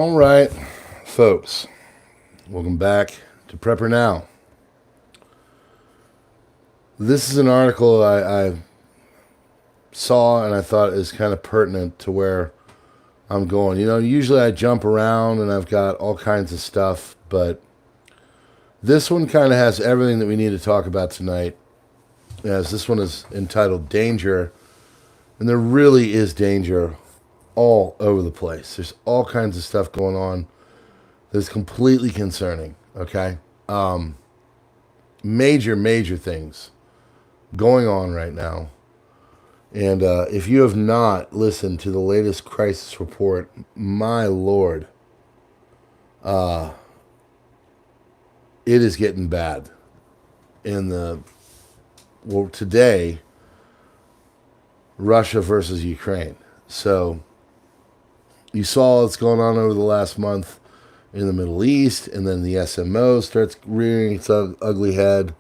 All right, folks, welcome back to PrepperNow. This is an article I saw and I thought is kind of pertinent to where I'm going. You know, usually I jump around and I've got all kinds of stuff, but this one kind of has everything that we need to talk about tonight, as this one is entitled Danger, and there really is danger all over the place. There's all kinds of stuff going on that's completely concerning, okay? Major things going on right now. And if you have not listened to the latest crisis report, my Lord, it is getting bad. Today, Russia versus Ukraine. So you saw what's going on over the last month in the Middle East, and then the SMO starts rearing its ugly head.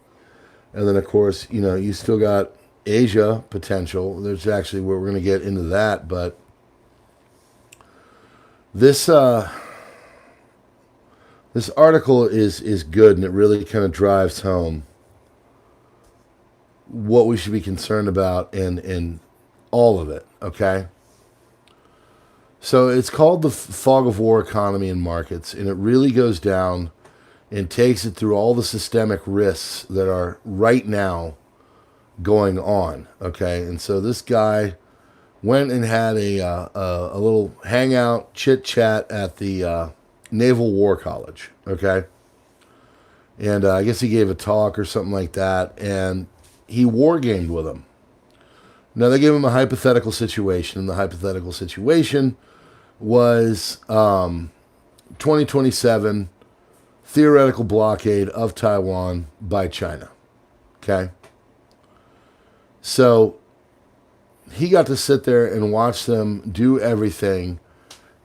And then, of course, you know, you still got Asia potential. There's actually where we're going to get into that, but this article is good, and it really kind of drives home what we should be concerned about in all of it, okay? So it's called the fog of war economy and markets, and it really goes down and takes it through all the systemic risks that are right now going on, okay? And so this guy went and had a little hangout, chit-chat at the Naval War College, okay? And I guess he gave a talk or something like that, and he war-gamed with him. Now, they gave him a hypothetical situation, and the hypothetical situation was 2027 theoretical blockade of Taiwan by China. Okay? So he got to sit there and watch them do everything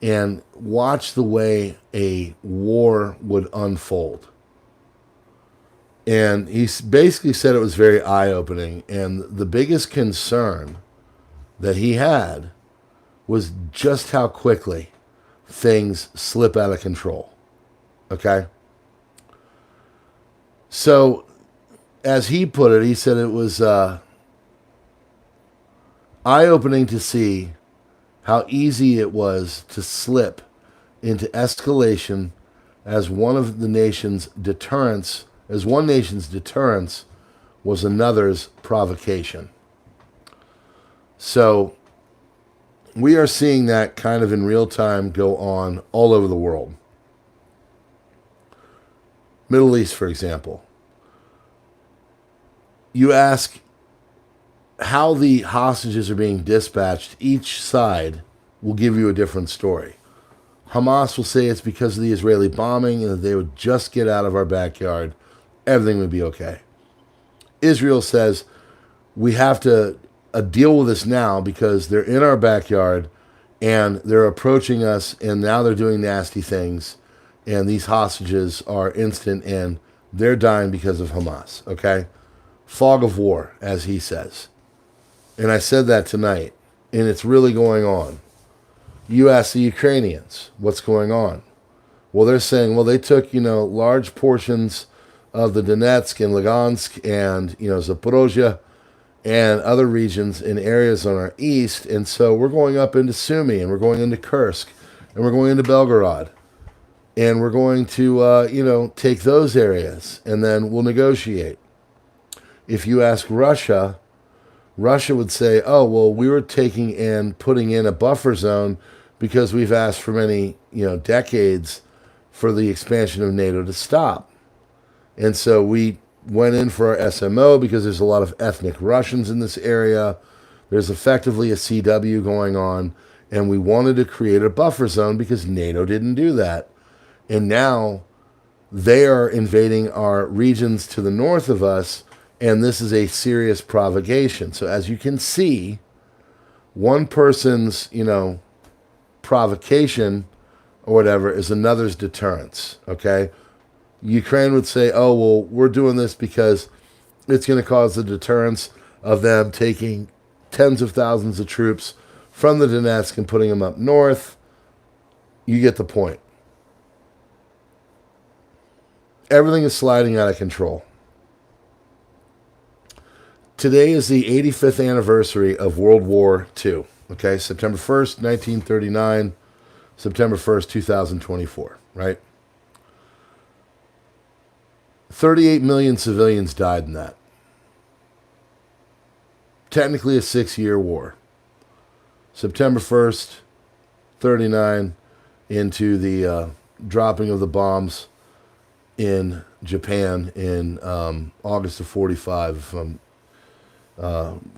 and watch the way a war would unfold. And he basically said it was very eye-opening. And the biggest concern that he had was just how quickly things slip out of control. Okay? So, as he put it, he said it was eye-opening to see how easy it was to slip into escalation as one nation's deterrence was another's provocation. So, we are seeing that kind of in real time go on all over the world. Middle East, for example. You ask how the hostages are being dispatched, each side will give you a different story. Hamas will say it's because of the Israeli bombing and that they would just get out of our backyard, everything would be okay. Israel says we have to deal with this now because they're in our backyard and they're approaching us and now they're doing nasty things and these hostages are instant and they're dying because of Hamas, okay? Fog of war, as he says. And I said that tonight, and it's really going on. You ask the Ukrainians, what's going on? Well, they're saying, well, they took, large portions of the Donetsk and Lugansk and, Zaporozhye and other regions in areas on our east. And so we're going up into Sumy, and we're going into Kursk, and we're going into Belgorod. And we're going to, take those areas, and then we'll negotiate. If you ask Russia, Russia would say, oh, well, we were taking and putting in a buffer zone because we've asked for many, decades for the expansion of NATO to stop. And so we went in for our SMO because there's a lot of ethnic Russians in this area. There's effectively a CW going on, and we wanted to create a buffer zone because NATO didn't do that. And now they are invading our regions to the north of us, and this is a serious provocation. So as you can see, one person's, provocation or whatever is another's deterrence, okay? Ukraine would say, oh, well, we're doing this because it's going to cause the deterrence of them taking tens of thousands of troops from the Donetsk and putting them up north. You get the point, Everything is sliding out of control. Today is the 85th anniversary of World War II. Okay, September 1st, 1939, September 1st, 2024, right? 38 million civilians died in that. Technically a 6-year war. September 1st, 39, into the dropping of the bombs in Japan in August of 45, if I'm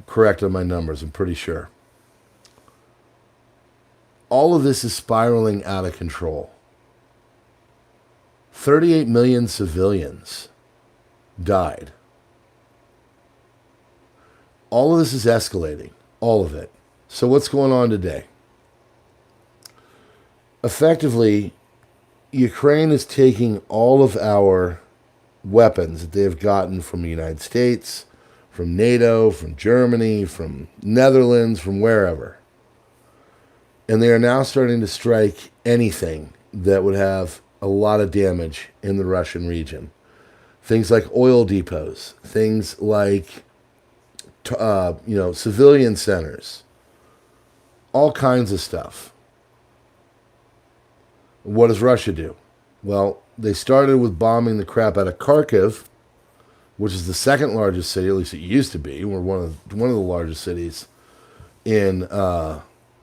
correct on my numbers, I'm pretty sure. All of this is spiraling out of control. 38 million civilians died. All of this is escalating. All of it. So what's going on today? Effectively, Ukraine is taking all of our weapons that they have gotten from the United States, from NATO, from Germany, from Netherlands, from wherever. And they are now starting to strike anything that would have a lot of damage in the Russian region. Things like oil depots, things like civilian centers, all kinds of stuff. What does Russia do? Well, they started with bombing the crap out of Kharkiv, which is the second largest city, at least it used to be. We're one of the largest cities in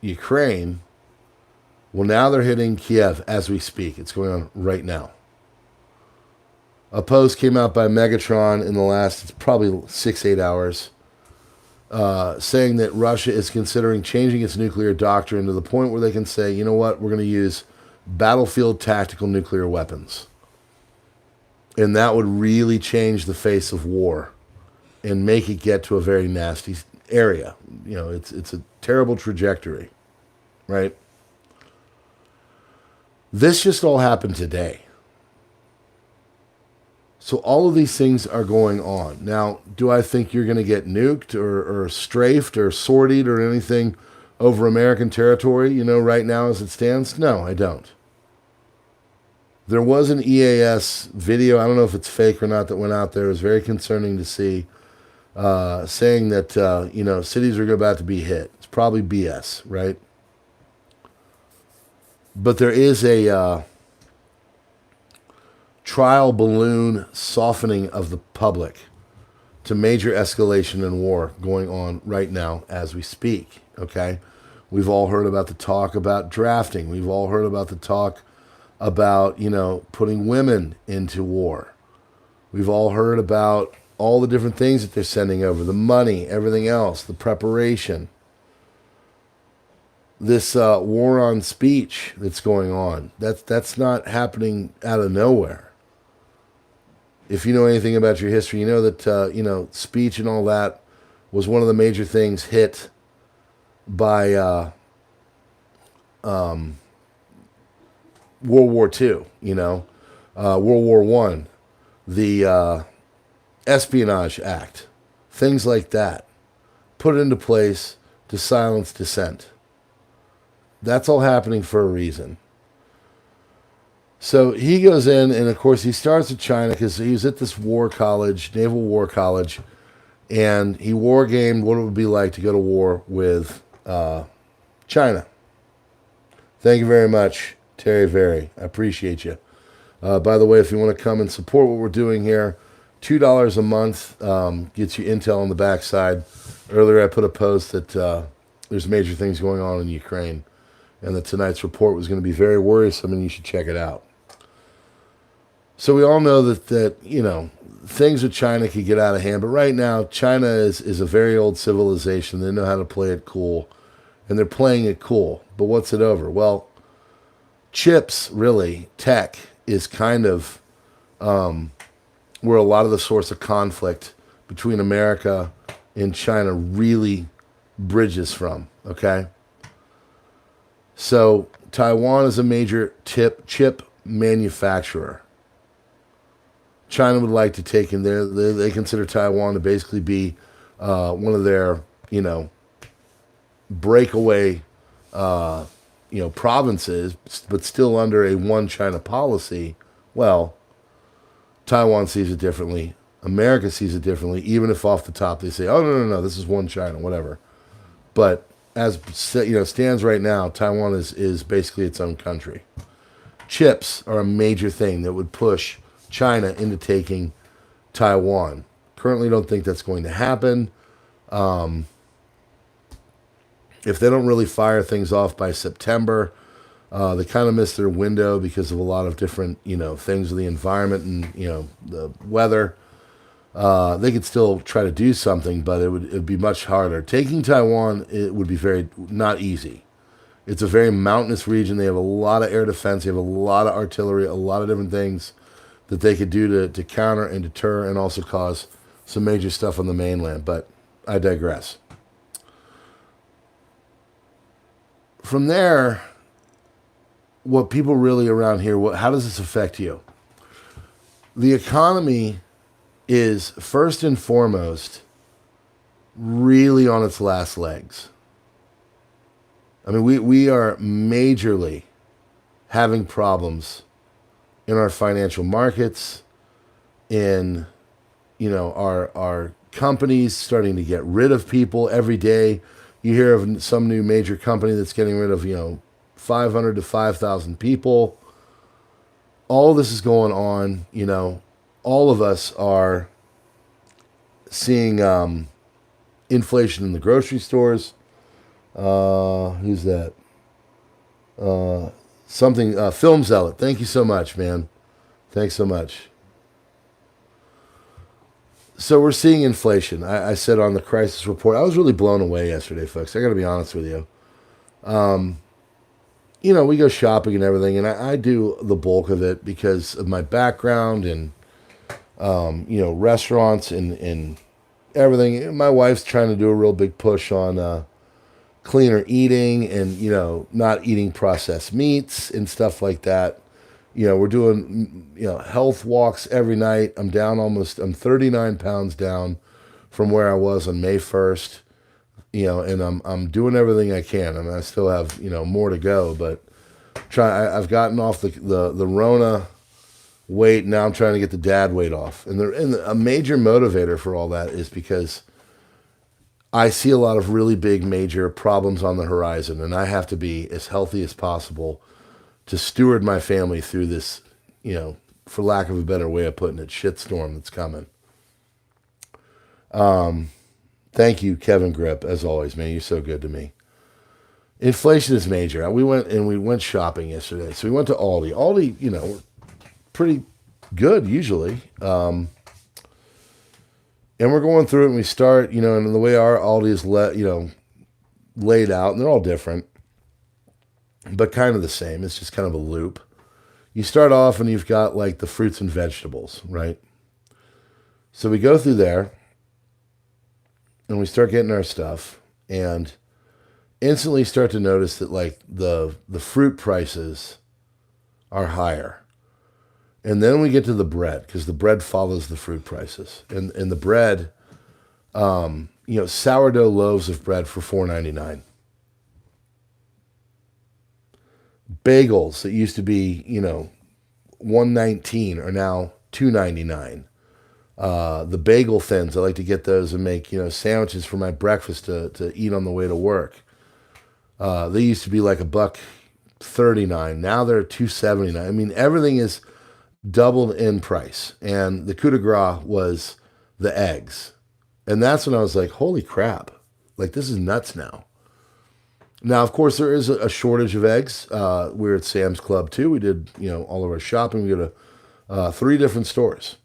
Ukraine. Well, now they're hitting Kiev as we speak. It's going on right now. A post came out by Megatron in the last, it's probably 6-8 hours, saying that Russia is considering changing its nuclear doctrine to the point where they can say, you know what, we're going to use battlefield tactical nuclear weapons. And that would really change the face of war and make it get to a very nasty area. You know, it's a terrible trajectory, right? This just all happened today. So all of these things are going on. Now, do I think you're going to get nuked or strafed or sortied or anything over American territory, right now as it stands? No, I don't. There was an EAS video, I don't know if it's fake or not, that went out there. It was very concerning to see, saying that, cities are about to be hit. It's probably BS, right? But there is a trial balloon softening of the public to major escalation in war going on right now as we speak, okay? We've all heard about the talk about drafting. We've all heard about the talk about, putting women into war. We've all heard about all the different things that they're sending over, the money, everything else, the preparation. This war on speech that's going on, that's not happening out of nowhere. If you know anything about your history, you know that, speech and all that was one of the major things hit by World War II, World War I, the Espionage Act, things like that, put into place to silence dissent. That's all happening for a reason. So he goes in, and of course he starts with China because he was at this war college, naval war college, and he war gamed what it would be like to go to war with China. Thank you very much, Terry Very. I appreciate you. By the way, if you want to come and support what we're doing here, $2 a month gets you intel on the backside. Earlier I put a post that there's major things going on in Ukraine, and that tonight's report was going to be very worrisome, and you should check it out. So we all know that things with China could get out of hand, but right now China is a very old civilization. They know how to play it cool, and they're playing it cool. But what's it over? Well, chips, really, tech is kind of where a lot of the source of conflict between America and China really bridges from, okay? So Taiwan is a major chip manufacturer. China would like to take in there. They consider Taiwan to basically be one of their, breakaway, provinces, but still under a one China policy. Well, Taiwan sees it differently. America sees it differently, even if off the top they say, oh, no, this is one China, whatever. But as stands right now, Taiwan is basically its own country. Chips are a major thing that would push China into taking Taiwan. Currently don't think that's going to happen. If they don't really fire things off by September, they kind of miss their window because of a lot of different, things with the environment and, the weather. They could still try to do something, but it'd be much harder. Taking Taiwan, it would be very not easy. It's a very mountainous region. They have a lot of air defense. They have a lot of artillery, a lot of different things that they could do to counter and deter and also cause some major stuff on the mainland. But I digress. From there, what people really around here, how does this affect you? The economy is first and foremost really on its last legs. I mean, we are majorly having problems in our financial markets, in our companies starting to get rid of people every day. You hear of some new major company that's getting rid of 500 to 5,000 people. All this is going on. All of us are seeing inflation in the grocery stores. Who's that? Film Zealot. Thank you so much, man. Thanks so much. So we're seeing inflation. I said on the crisis report, I was really blown away yesterday, folks. I got to be honest with you. We go shopping and everything, and I do the bulk of it because of my background and, restaurants and everything. My wife's trying to do a real big push on cleaner eating and, not eating processed meats and stuff like that. We're doing, health walks every night. I'm 39 pounds down from where I was on May 1st, and I'm doing everything I can. I mean, I still have, more to go, but I've gotten off the Rona weight. Now I'm trying to get the dad weight off. And a major motivator for all that is because I see a lot of really big, major problems on the horizon, and I have to be as healthy as possible to steward my family through this, for lack of a better way of putting it, shitstorm that's coming. Thank you, Kevin Grip, as always, man. You're so good to me. Inflation is major. We went shopping yesterday. So we went to Aldi. Aldi, we're pretty good usually. And we're going through it, and we start, and the way our Aldi is laid out, and they're all different, but kind of the same. It's just kind of a loop. You start off and you've got like the fruits and vegetables, right? So we go through there and we start getting our stuff and instantly start to notice that like the fruit prices are higher. And then we get to the bread, because the bread follows the fruit prices. And the bread, sourdough loaves of bread for $4.99. Bagels that used to be, $1.19 are now $2.99. The bagel thins, I like to get those and make, sandwiches for my breakfast to eat on the way to work. They used to be like $1.39. Now they're $2.79. I mean, everything is doubled in price. And the coup de grace was the eggs. And that's when I was like, holy crap. Like, this is nuts now. Now, of course, there is a shortage of eggs. We're at Sam's Club, too. We did, all of our shopping. We go to 3 different stores.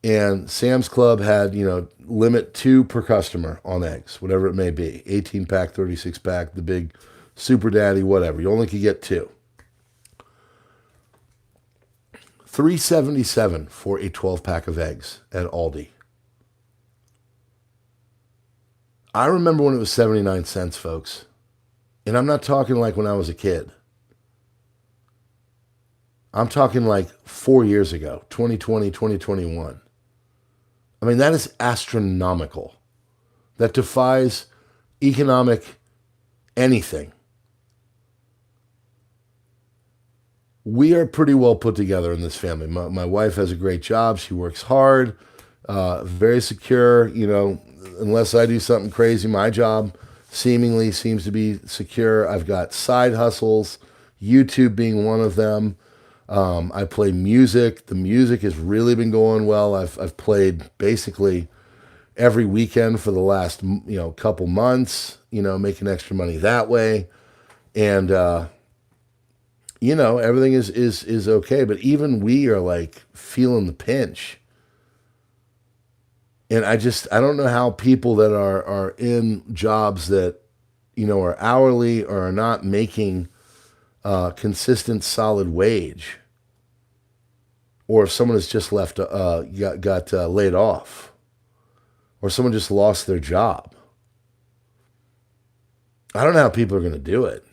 And Sam's Club had, limit 2 per customer on eggs, whatever it may be. 18-pack, 36-pack, the big Super Daddy, whatever. You only could get 2. $3.77 for a 12-pack of eggs at Aldi. I remember when it was 79 cents, folks. And I'm not talking like when I was a kid. I'm talking like 4 years ago, 2020, 2021. I mean, that is astronomical. That defies economic anything. we are pretty well put together in this family. My wife has a great job. She works hard, very secure. You know, unless I do something crazy, my job seemingly seems to be secure. I've got side hustles, YouTube being one of them. I play music. The music has really been going well. I've played basically every weekend for the last couple months. You know, making extra money that way, and everything is okay. But even we are like feeling the pinch. And I don't know how people that are in jobs that, are hourly or are not making consistent solid wage, or if someone has just got laid off, or someone just lost their job. I don't know how people are going to do it.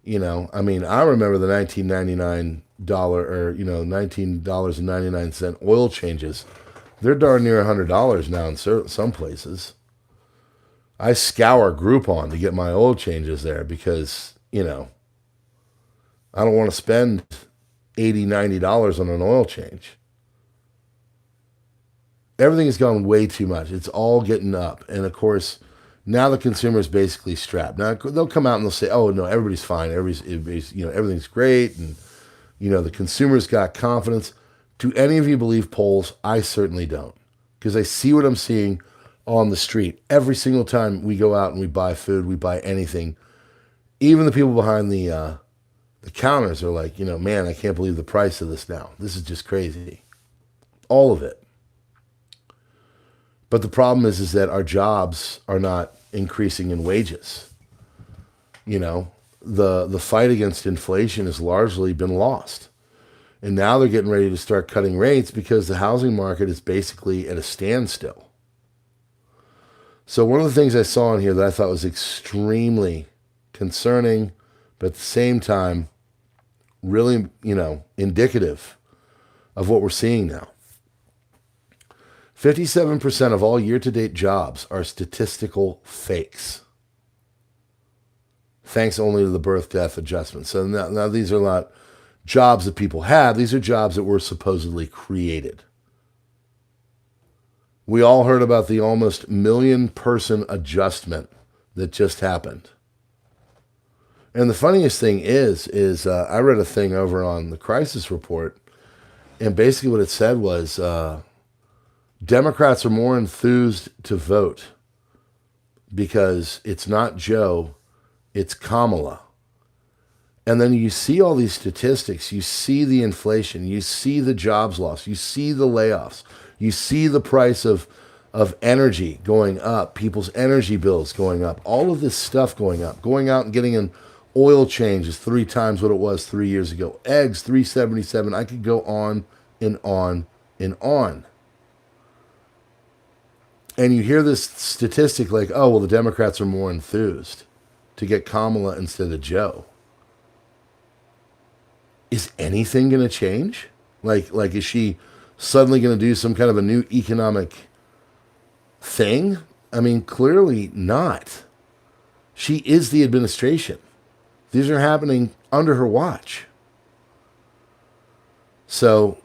I mean, I remember the $19.99 or $19.99 oil changes. They're darn near $100 now in some places. I scour Groupon to get my oil changes there because, I don't want to spend $80, $90 on an oil change. Everything has gone way too much. It's all getting up. And of course, now the consumer is basically strapped. Now they'll come out and they'll say, "Oh no, everybody's fine. Everybody's everything's great," and the consumer's got confidence. Do any of you believe polls? I certainly don't, because I see what I'm seeing on the street every single time we go out and we buy food, we buy anything. Even the people behind the counters are like, man, I can't believe the price of this now. This is just crazy. All of it. But the problem is that our jobs are not increasing in wages. The fight against inflation has largely been lost. And now they're getting ready to start cutting rates because the housing market is basically at a standstill. So one of the things I saw in here that I thought was extremely concerning, but at the same time, really, indicative of what we're seeing now. 57% of all year-to-date jobs are statistical fakes, thanks only to the birth-death adjustment. So now these are not jobs that people have. These are jobs that were supposedly created. We all heard about the almost million-person adjustment that just happened. And the funniest thing is I read a thing over on the Crisis Report, and basically what it said was Democrats are more enthused to vote because it's not Joe, it's Kamala. And then you see all these statistics, you see the inflation, you see the jobs lost, you see the layoffs, you see the price of energy going up, people's energy bills going up, all of this stuff going up. Going out and getting an oil change is 3 times what it was 3 years ago. Eggs, $3.77. I could go on and on and on. And you hear this statistic like, oh, well, the Democrats are more enthused to get Kamala instead of Joe. Is anything going to change? Like, is she suddenly going to do some kind of a new economic thing? I mean, clearly not. She is the administration. These are happening under her watch. So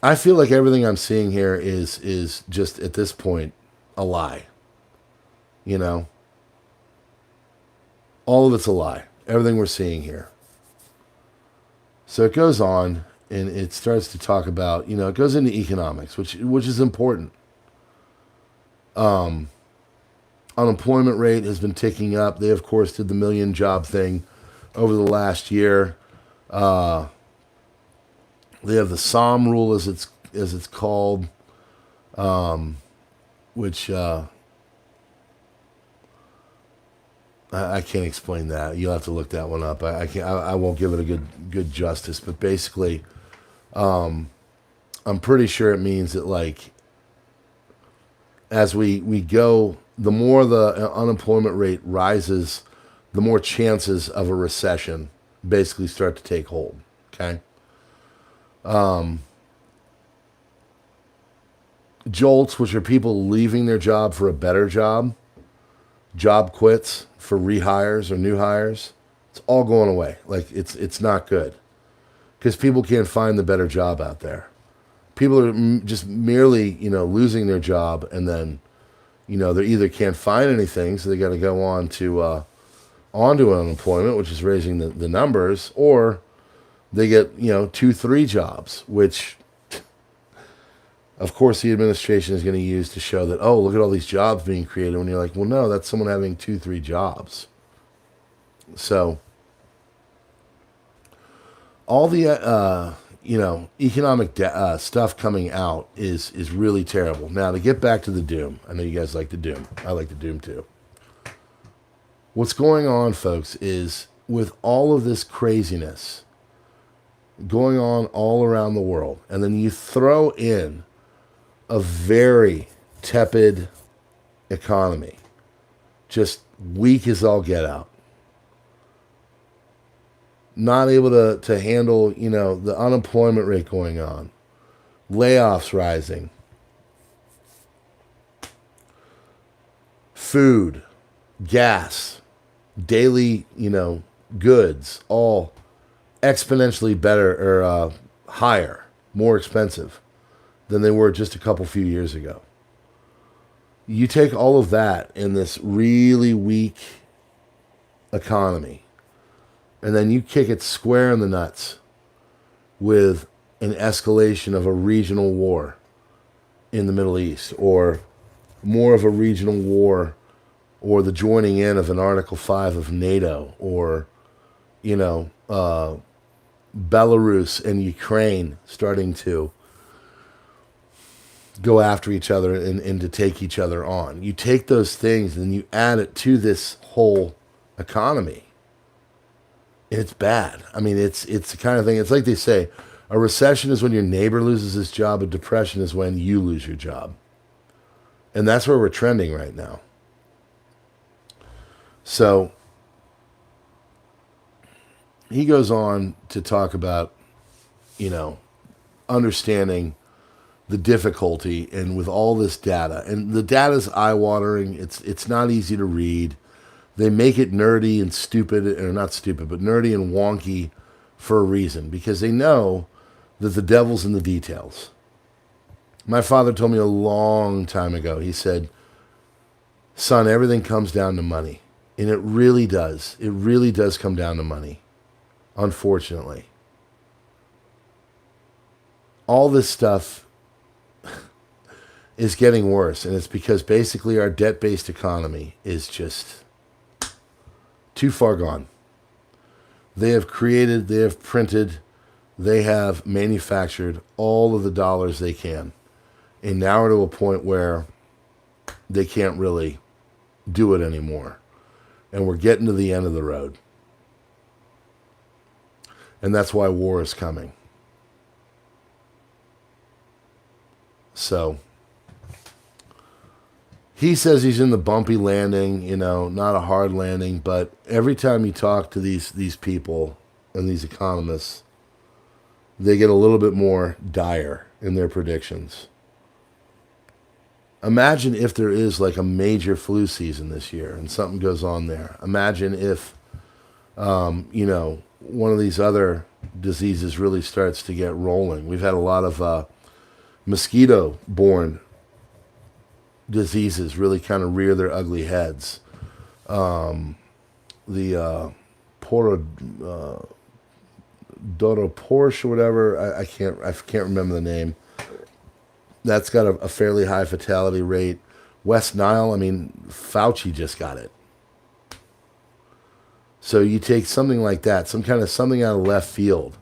I feel like everything I'm seeing here is just at this point a lie. All of it's a lie. Everything we're seeing here. So it goes on and it starts to talk about, it goes into economics, which is important. Unemployment rate has been ticking up. They, of course, did the million job thing over the last year. They have the SOM rule, as it's called, which I can't explain that. You'll have to look that one up. I won't give it a good justice. But basically, I'm pretty sure it means that, like, as we go, the more the unemployment rate rises, the more chances of a recession basically start to take hold. Okay. Jolts, which are people leaving their job for a better job quits for rehires or new hires, It's all going away. Like it's not good because people can't find the better job out there. People are just merely, losing their job, and then, they either can't find anything, so they got to go on to onto unemployment, which is raising the numbers, or they get 2-3 jobs, which of course the administration is going to use to show that, oh, look at all these jobs being created, when you're like, well, no, that's someone having 2-3 jobs. So all the economic stuff coming out is really terrible. Now, to get back to the doom, I know you guys like the doom. I like the doom too. What's going on, folks, is with all of this craziness going on all around the world, and then you throw in a very tepid economy, just weak as all get out, not able to handle, the unemployment rate going on, layoffs rising, food, gas, daily, goods, all exponentially better or higher, more expensive than they were just a few years ago. You take all of that in this really weak economy, and then you kick it square in the nuts with an escalation of a regional war in the Middle East, or more of a regional war, or the joining in of an Article 5 of NATO, or, Belarus and Ukraine starting to go after each other and to take each other on. You take those things and you add it to this whole economy. It's bad. I mean, it's the kind of thing, it's like they say, a recession is when your neighbor loses his job, a depression is when you lose your job. And that's where we're trending right now. So he goes on to talk about, understanding the difficulty, and with all this data, and the data is eye-watering. It's not easy to read. They make it nerdy and stupid, or not stupid, but nerdy and wonky for a reason, because they know that the devil's in the details. My father told me a long time ago, he said, son, everything comes down to money. And it really does. It really does come down to money, unfortunately. All this stuff is getting worse, and it's because basically our debt-based economy is just too far gone. They have created, they have printed, they have manufactured all of the dollars they can. And now we're to a point where they can't really do it anymore. And we're getting to the end of the road. And that's why war is coming. So he says he's in the bumpy landing, not a hard landing, but every time you talk to these people and these economists, they get a little bit more dire in their predictions. Imagine if there is like a major flu season this year and something goes on there. Imagine if, one of these other diseases really starts to get rolling. We've had a lot of mosquito-borne diseases really kind of rear their ugly heads. The Porsche or whatever, I can't remember the name. That's got a fairly high fatality rate. West Nile, Fauci just got it. So you take something like that, something out of left field,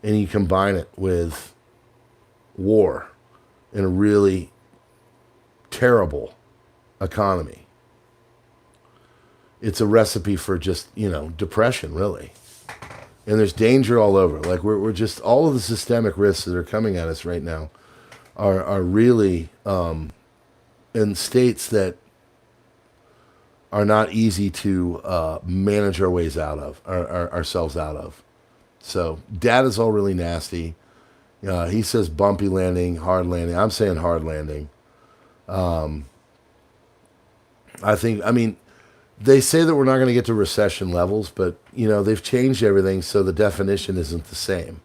and you combine it with war in a really terrible economy. It's a recipe for just, depression, really. And there's danger all over. Like we're just, all of the systemic risks that are coming at us right now are really in states that are not easy to manage our ways out of, ourselves out of. So data's all really nasty. He says bumpy landing, hard landing. I'm saying hard landing. They say that we're not going to get to recession levels, but they've changed everything, so the definition isn't the same.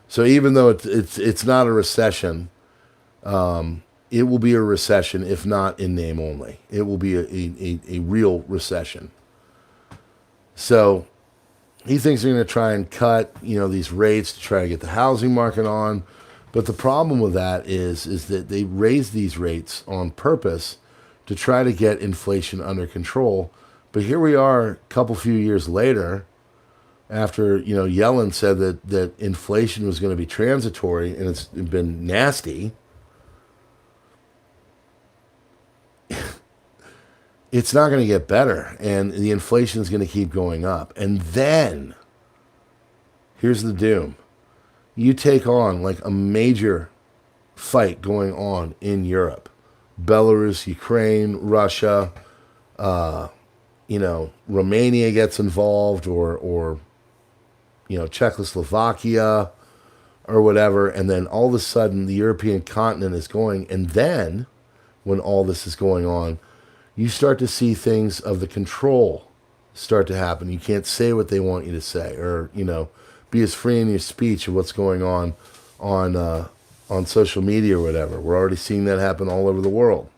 So even though it's not a recession, it will be a recession, if not in name only. It will be a real recession. So he thinks they're going to try and cut these rates to try to get the housing market on. But the problem with that is that they raise these rates on purpose to try to get inflation under control. But here we are a few years later, after Yellen said that inflation was going to be transitory, and it's been nasty. It's not going to get better, and the inflation is going to keep going up. And then, here's the doom. You take on like a major fight going on in Europe. Belarus, Ukraine, Russia, Romania gets involved, or Czechoslovakia, or whatever, and then all of a sudden the European continent is going, and then, when all this is going on, you start to see things of the control start to happen. You can't say what they want you to say, or be as free in your speech of what's going on social media or whatever. We're already seeing that happen all over the world.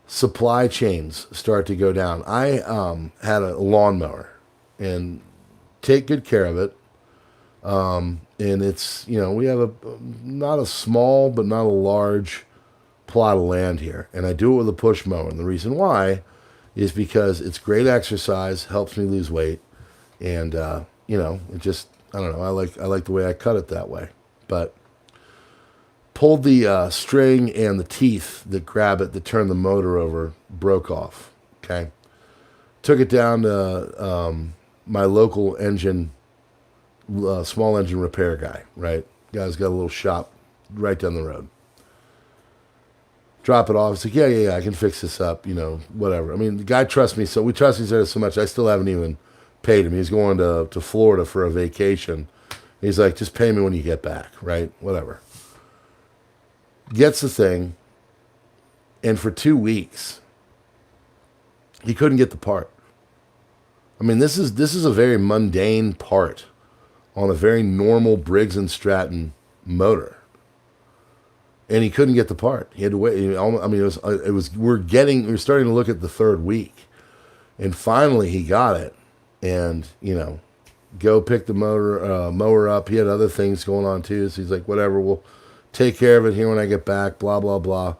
Supply chains start to go down. I had a lawnmower, and take good care of it. And it's we have not a small but not a large plot of land here, and I do it with a push mower. And the reason why is because it's great exercise, helps me lose weight, and it just, I don't know, I like the way I cut it that way. But pulled the string, and the teeth that grab it that turn the motor over broke off. Okay, took it down to my local engine, small engine repair guy. Right, guy's got a little shop right down the road. Drop it off. It's like, yeah, I can fix this up, whatever. I mean, the guy trusts me, so we trust each other so much, I still haven't even paid him. He's going to Florida for a vacation. He's like, just pay me when you get back, right? Whatever. Gets the thing, and for 2 weeks, he couldn't get the part. I mean, this is a very mundane part on a very normal Briggs & Stratton motor. And he couldn't get the part. He had to wait. I mean, we're starting to look at the third week. And finally he got it. And, go pick the mower up. He had other things going on too. So he's like, whatever, we'll take care of it here when I get back, blah, blah, blah.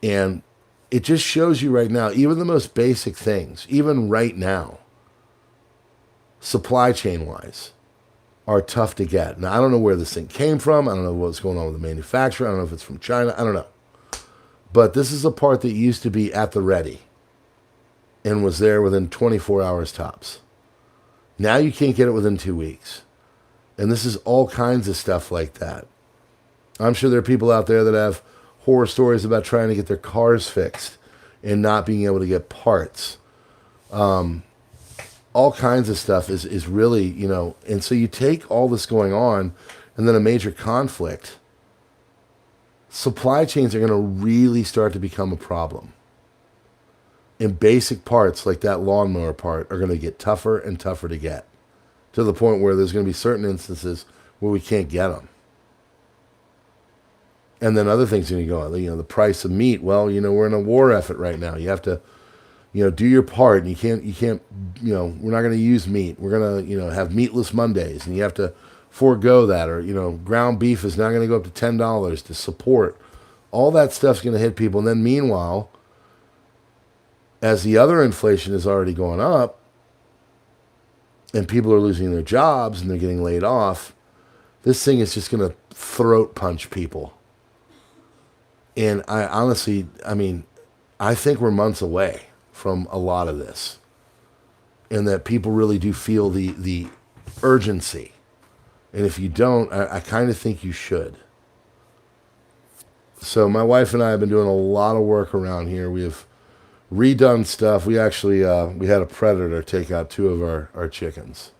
And it just shows you right now, even the most basic things, even right now, supply chain wise, are tough to get. Now, I don't know where this thing came from. I don't know what's going on with the manufacturer. I don't know if it's from China. I don't know. But this is a part that used to be at the ready and was there within 24 hours tops. Now you can't get it within 2 weeks. And this is all kinds of stuff like that. I'm sure there are people out there that have horror stories about trying to get their cars fixed and not being able to get parts. All kinds of stuff is really, and so you take all this going on, and then a major conflict, supply chains are going to really start to become a problem. And basic parts like that lawnmower part are going to get tougher and tougher to get, to the point where there's going to be certain instances where we can't get them. And then other things are going to go on. The price of meat. Well, we're in a war effort right now. You have to do your part, and you can't, we're not going to use meat. We're going to, have meatless Mondays, and you have to forego that, or, ground beef is now going to go up to $10 to support. All that stuff's going to hit people. And then meanwhile, as the other inflation is already going up, and people are losing their jobs and they're getting laid off, this thing is just going to throat punch people. And I honestly, I think we're months away from a lot of this, and that people really do feel the urgency. And if you don't, I kind of think you should. So my wife and I have been doing a lot of work around here. We have redone stuff. We actually we had a predator take out 2 of our chickens.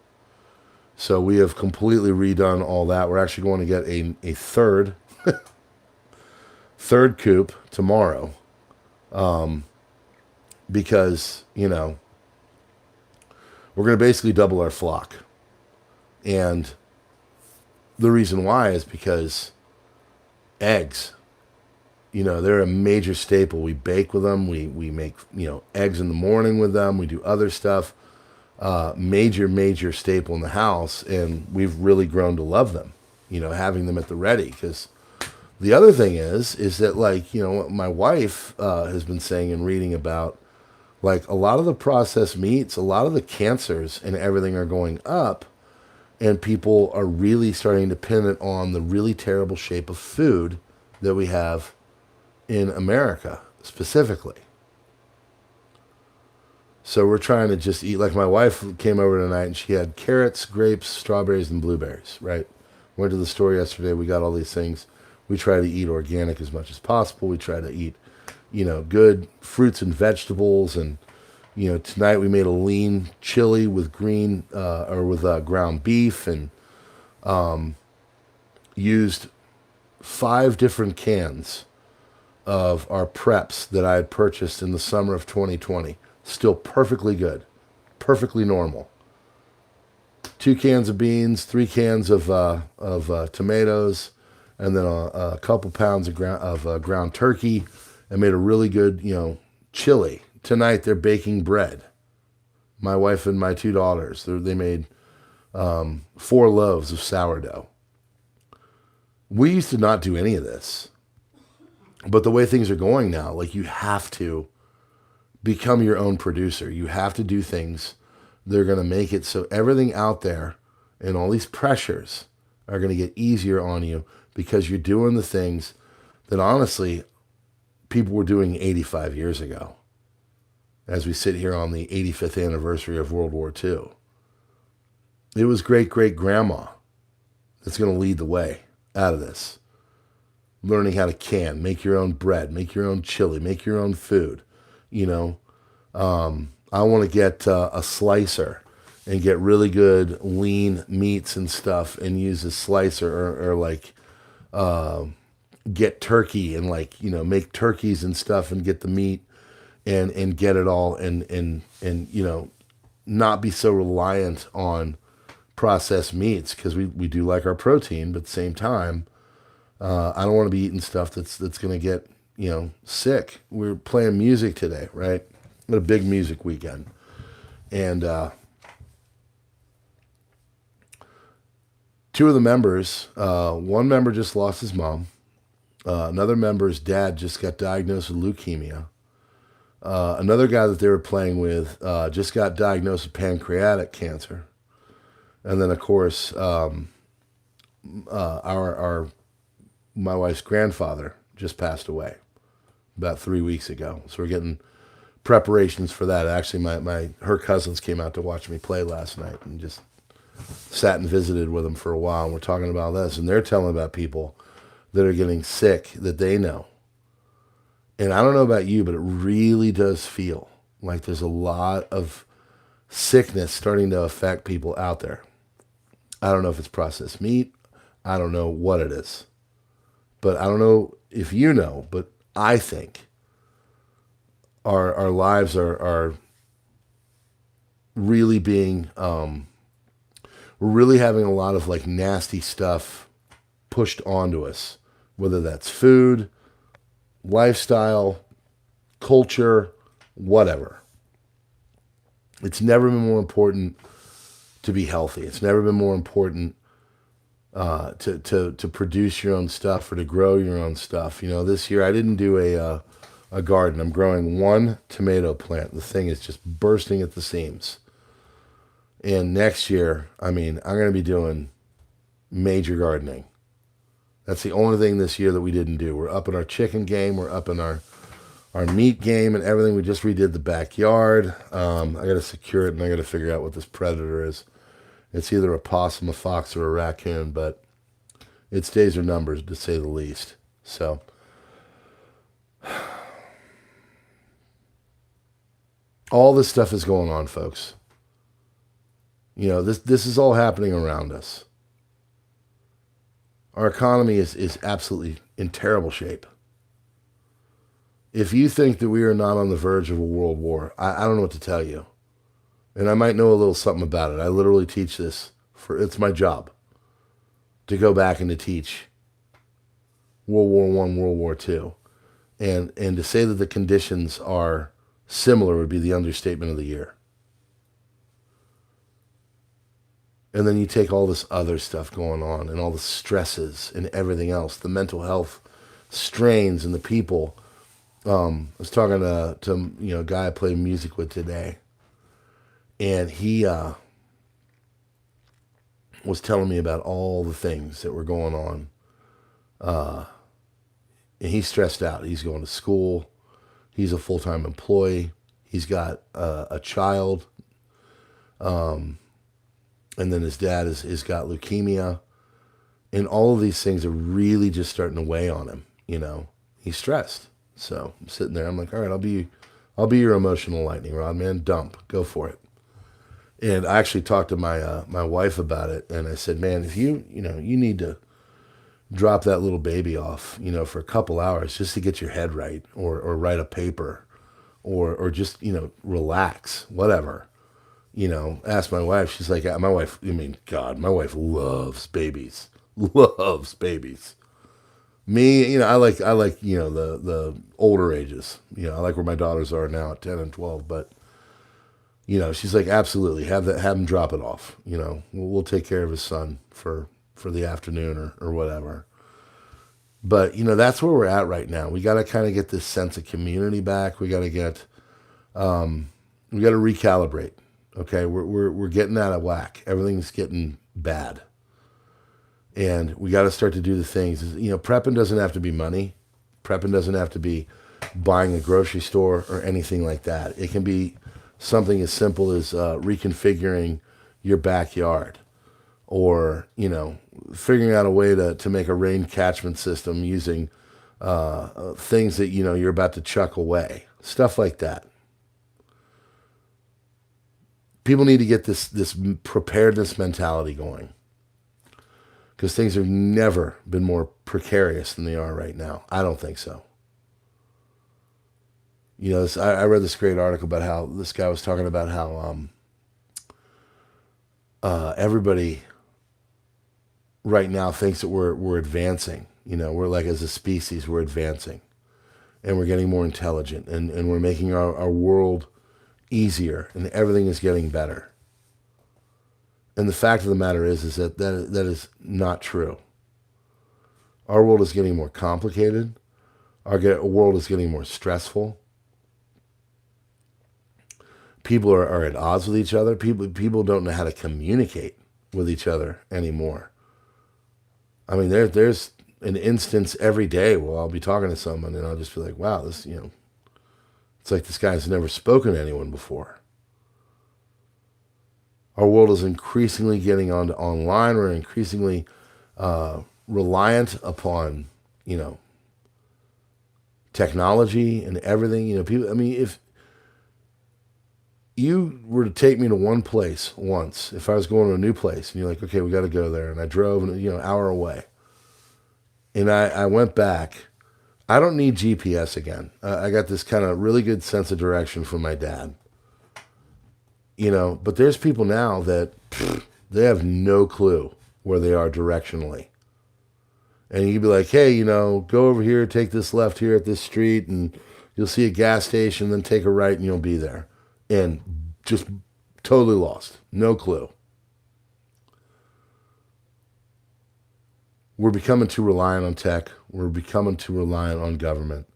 So we have completely redone all that. We're actually going to get a third third coop tomorrow. because, you know, we're going to basically double our flock. And the reason why is because eggs, you know, they're a major staple. We bake with them. We make, you know, eggs in the morning with them. We do other stuff. Major staple in the house. And we've really grown to love them, you know, having them at the ready. Because the other thing is that, like, you know, my wife has been saying and reading about, like, a lot of the processed meats, a lot of the cancers and everything are going up. And people are really starting to pin it on the really terrible shape of food that we have in America, specifically. So we're trying to just eat, like my wife came over tonight and she had carrots, grapes, strawberries, and blueberries, right? Went to the store yesterday, we got all these things. We try to eat organic as much as possible. We try to eat, you know, good fruits and vegetables. And, you know, tonight we made a lean chili with ground beef, and used 5 different cans of our preps that I had purchased in the summer of 2020. Still perfectly good, perfectly normal. 2 cans of beans, 3 cans of tomatoes, and then a couple pounds of ground turkey, and made a really good, you know, chili. Tonight they're baking bread. My wife and my 2 daughters, they made 4 loaves of sourdough. We used to not do any of this. But the way things are going now, like, you have to become your own producer. You have to do things that are going to make it so everything out there and all these pressures are going to get easier on you, because you're doing the things that, honestly, people were doing 85 years ago, as we sit here on the 85th anniversary of World War II. It was great-great-grandma that's going to lead the way out of this. Learning how to can, make your own bread, make your own chili, make your own food. You know, I want to get a slicer and get really good lean meats and stuff, and use a slicer, or like get turkey and, like, you know, make turkeys and stuff and get the meat and get it all, and you know, not be so reliant on processed meats, because we do like our protein, but at the same time, I don't want to be eating stuff that's going to get, you know, sick. We're playing music today, right? We had a big music weekend. And 2 of the members, one member just lost his mom. Another member's dad just got diagnosed with leukemia. Another guy that they were playing with just got diagnosed with pancreatic cancer. And then, of course, my wife's grandfather just passed away about 3 weeks ago. So we're getting preparations for that. Actually, her cousins came out to watch me play last night and just sat and visited with them for a while. And we're talking about this, and they're telling about people that are getting sick that they know. And I don't know about you, but it really does feel like there's a lot of sickness starting to affect people out there. I don't know if it's processed meat. I don't know what it is. But I don't know if you know, but I think our lives are really being, we're really having a lot of, like, nasty stuff pushed onto us, whether that's food, lifestyle, culture, whatever. It's never been more important to be healthy. It's never been more important to produce your own stuff, or to grow your own stuff. You know, this year I didn't do a garden. I'm growing 1 tomato plant. The thing is just bursting at the seams. And next year, I mean, I'm going to be doing major gardening. That's the only thing this year that we didn't do. We're up in our chicken game. We're up in our meat game and everything. We just redid the backyard. I got to secure it, and I got to figure out what this predator is. It's either a possum, a fox, or a raccoon, but its days are numbered, to say the least. So, all this stuff is going on, folks. You know, this is all happening around us. Our economy is absolutely in terrible shape. If you think that we are not on the verge of a world war, I don't know what to tell you. And I might know a little something about it. I literally teach this it's my job to go back and to teach World War I, World War II. And to say that the conditions are similar would be the understatement of the year. And then you take all this other stuff going on and all the stresses and everything else, the mental health strains and the people. I was talking to a guy I play music with today, and he was telling me about all the things that were going on. And he's stressed out. He's going to school. He's a full-time employee. He's got a child. And then his dad is got leukemia. And all of these things are really just starting to weigh on him, He's stressed. So I'm sitting there, I'm like, all right, I'll be your emotional lightning rod, man. Dump. Go for it. And I actually talked to my wife about it, and I said, man, if you need to drop that little baby off, for a couple hours just to get your head right, or write a paper, or just, relax, whatever. Ask my wife. She's like, my wife loves babies. Loves babies. Me, I like the older ages. I like where my daughters are now at 10 and 12, but she's like, absolutely, have them drop it off. We'll take care of his son for the afternoon or whatever. But that's where we're at right now. We got to kind of get this sense of community back. We got to recalibrate. Okay, we're getting out of whack. Everything's getting bad. And we got to start to do the things. Prepping doesn't have to be money. Prepping doesn't have to be buying a grocery store or anything like that. It can be something as simple as reconfiguring your backyard, or, figuring out a way to make a rain catchment system using things that, you're about to chuck away. Stuff like that. People need to get this preparedness mentality going, because things have never been more precarious than they are right now. I don't think so. I read this great article about how this guy was talking about how everybody right now thinks that we're advancing. We're like, as a species, we're advancing, and we're getting more intelligent, and we're making our world easier, and everything is getting better. And the fact of the matter is that is not true. Our world is getting more complicated. Our world is getting more stressful. People are at odds with each other. People don't know how to communicate with each other anymore. I mean, there's an instance every day where I'll be talking to someone and I'll just be like, wow, this, it's like this guy's never spoken to anyone before. Our world is increasingly getting onto online. We're increasingly reliant upon, technology and everything. People. I mean, if you were to take me to one place once, if I was going to a new place, and you're like, okay, we got to go there, and I drove, an hour away, and I went back, I don't need GPS again. I got this kind of really good sense of direction from my dad. But there's people now that they have no clue where they are directionally. And you'd be like, hey, go over here, take this left here at this street, and you'll see a gas station, then take a right, and you'll be there. And just totally lost. No clue. We're becoming too reliant on tech. We're becoming too reliant on government.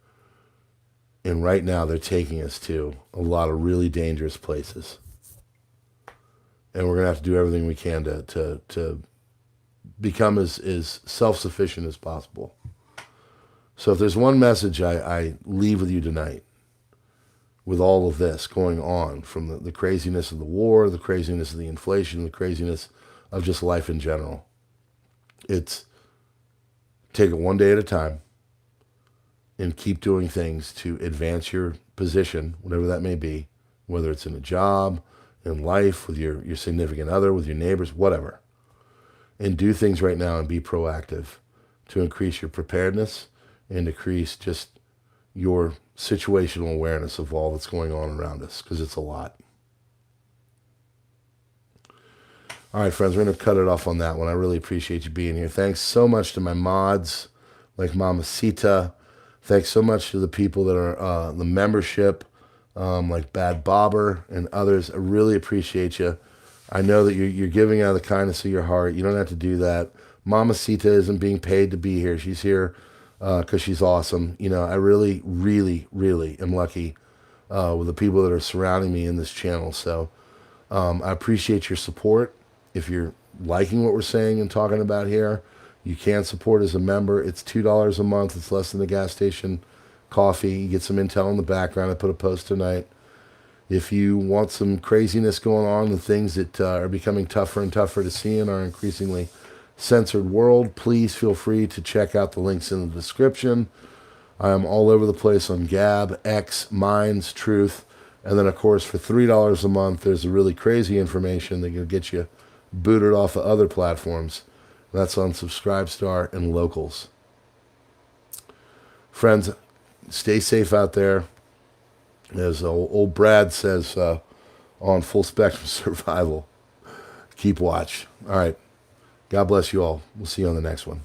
And right now they're taking us to a lot of really dangerous places. And we're going to have to do everything we can to become as self-sufficient as possible. So if there's one message I leave with you tonight, with all of this going on, from the craziness of the war, the craziness of the inflation, the craziness of just life in general, it's take it one day at a time and keep doing things to advance your position, whatever that may be, whether it's in a job, in life, with your significant other, with your neighbors, whatever. And do things right now and be proactive to increase your preparedness and decrease just, your situational awareness of all that's going on around us, because it's a lot. All right, friends, we're going to cut it off on that one. I really appreciate you being here. Thanks so much to my mods, like Mamacita. Thanks so much to the people that are the membership, like Bad Bobber and others. I really appreciate you. I know that you're giving out of the kindness of your heart. You don't have to do that. Mamacita isn't being paid to be here. She's here because she's awesome. You know, I really, really, really am lucky with the people that are surrounding me in this channel. So I appreciate your support. If you're liking what we're saying and talking about here, you can support as a member. It's $2 a month. It's less than the gas station coffee. You get some intel in the background. I put a post tonight. If you want some craziness going on, the things that are becoming tougher and tougher to see in our increasingly censored world, please feel free to check out the links in the description. I am all over the place on Gab, X, Minds, Truth. And then, of course, for $3 a month, there's a really crazy information that can get you booted off of other platforms. That's on Subscribestar and Locals. Friends, stay safe out there. As old Brad says on Full Spectrum Survival, keep watch. All right. God bless you all. We'll see you on the next one.